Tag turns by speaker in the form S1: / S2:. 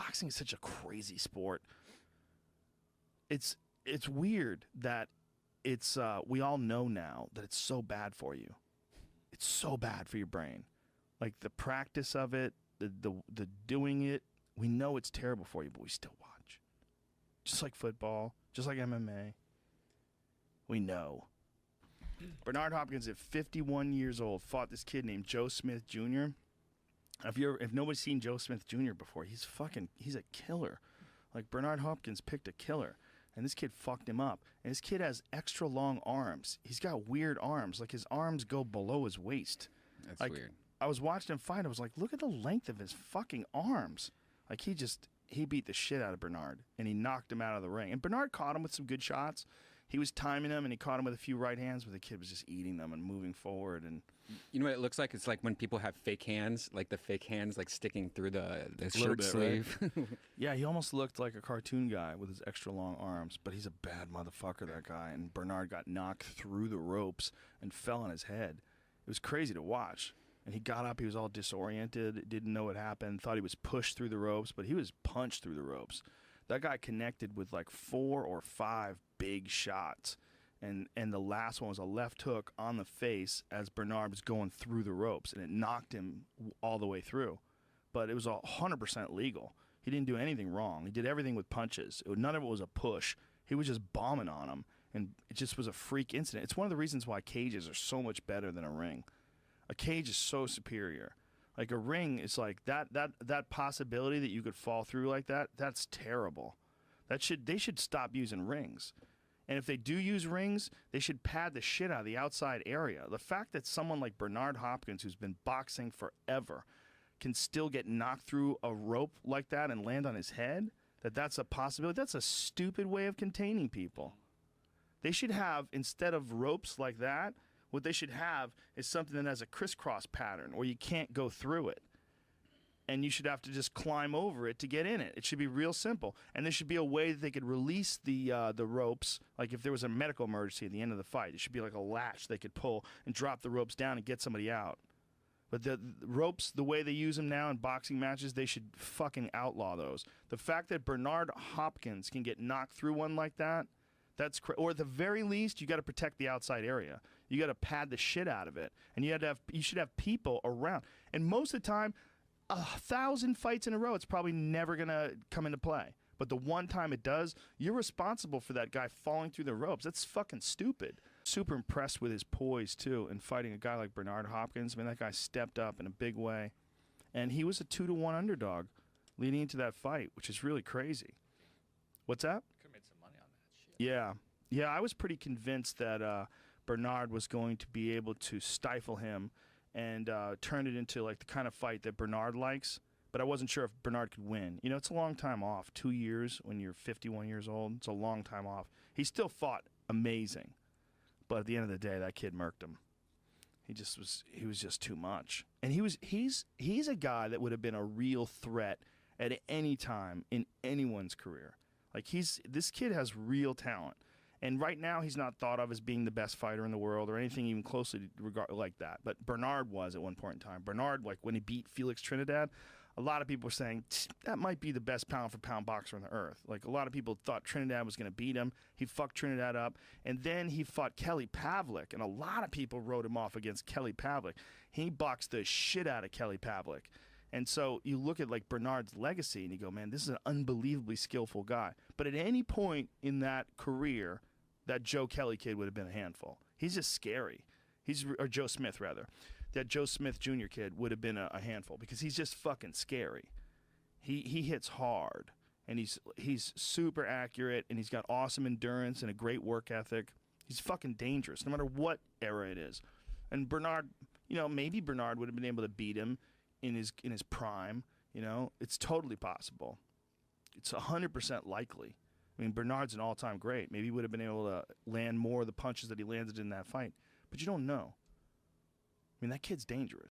S1: boxing is such a crazy sport. It's weird that it's we all know now that it's so bad for you. It's so bad for your brain. Like the practice of it, the doing it, we know it's terrible for you, but we still watch. Just like football, just like MMA. We know. Bernard Hopkins, at 51 years old, fought this kid named Joe Smith Jr. If nobody's seen Joe Smith Jr. before, he's a killer. Like Bernard Hopkins picked a killer, and this kid fucked him up. And this kid has extra long arms. He's got weird arms. Like his arms go below his waist.
S2: That's
S1: like,
S2: weird.
S1: I was watching him fight. I was like, look at the length of his fucking arms. Like he beat the shit out of Bernard, and he knocked him out of the ring. And Bernard caught him with some good shots. He was timing him, and he caught him with a few right hands, but the kid was just eating them and moving forward. And
S2: you know what it looks like? It's like when people have fake hands, like the fake hands like sticking through the shirt
S1: bit,
S2: sleeve.
S1: Right? Yeah, he almost looked like a cartoon guy with his extra long arms, but he's a bad motherfucker, that guy. And Bernard got knocked through the ropes and fell on his head. It was crazy to watch. And he got up, he was all disoriented, didn't know what happened, thought he was pushed through the ropes, but he was punched through the ropes. That guy connected with like 4 or 5 big shots. And the last one was a left hook on the face as Bernard was going through the ropes, and it knocked him all the way through. But it was 100% legal. He didn't do anything wrong. He did everything with punches. None of it was a push. He was just bombing on him, and it just was a freak incident. It's one of the reasons why cages are so much better than a ring. A cage is so superior. Like a ring is like that possibility that you could fall through like that, that's terrible. They should stop using rings. And if they do use rings, they should pad the shit out of the outside area. The fact that someone like Bernard Hopkins, who's been boxing forever, can still get knocked through a rope like that and land on his head, that's a possibility. That's a stupid way of containing people. They should have, instead of ropes like that, what they should have is something that has a crisscross pattern where you can't go through it. And you should have to just climb over it to get in it. It should be real simple. And there should be a way that they could release the ropes. Like if there was a medical emergency at the end of the fight, it should be like a latch they could pull and drop the ropes down and get somebody out. But the ropes, the way they use them now in boxing matches, they should fucking outlaw those. The fact that Bernard Hopkins can get knocked through one like that, or at the very least, you got to protect the outside area. You got to pad the shit out of it, and you should have people around. And most of the time, 1,000 fights in a row, it's probably never gonna come into play. But the one time it does, you're responsible for that guy falling through the ropes. That's fucking stupid. Super impressed with his poise too, in fighting a guy like Bernard Hopkins. I mean, that guy stepped up in a big way, and he was a 2-to-1 underdog leading into that fight, which is really crazy. What's that?
S3: Could have made some money on that shit.
S1: Yeah. I was pretty convinced that Bernard was going to be able to stifle him and turn it into like the kind of fight that Bernard likes. But I wasn't sure if Bernard could win. You know, it's a long time off. 2 years when you're 51 years old. It's a long time off. He still fought amazing. But at the end of the day, that kid murked him. He was just too much. And he's a guy that would have been a real threat at any time in anyone's career. Like this kid has real talent. And right now, he's not thought of as being the best fighter in the world or anything even closely like that. But Bernard was at one point in time. Bernard, like when he beat Felix Trinidad, a lot of people were saying that might be the best pound-for-pound boxer on the earth. Like a lot of people thought Trinidad was going to beat him. He fucked Trinidad up. And then he fought Kelly Pavlik. And a lot of people wrote him off against Kelly Pavlik. He boxed the shit out of Kelly Pavlik. And so you look at like Bernard's legacy and you go, man, this is an unbelievably skillful guy. But at any point in that career, that Joe Kelly kid would have been a handful. He's just scary. Or Joe Smith, rather. That Joe Smith Jr. kid would have been a handful because he's just fucking scary. He hits hard, and he's super accurate, and he's got awesome endurance and a great work ethic. He's fucking dangerous, no matter what era it is. And Bernard, you know, maybe Bernard would have been able to beat him in his prime. You know, it's totally possible. It's 100% likely. I mean, Bernard's an all-time great. Maybe he would have been able to land more of the punches that he landed in that fight. But you don't know. I mean, that kid's dangerous.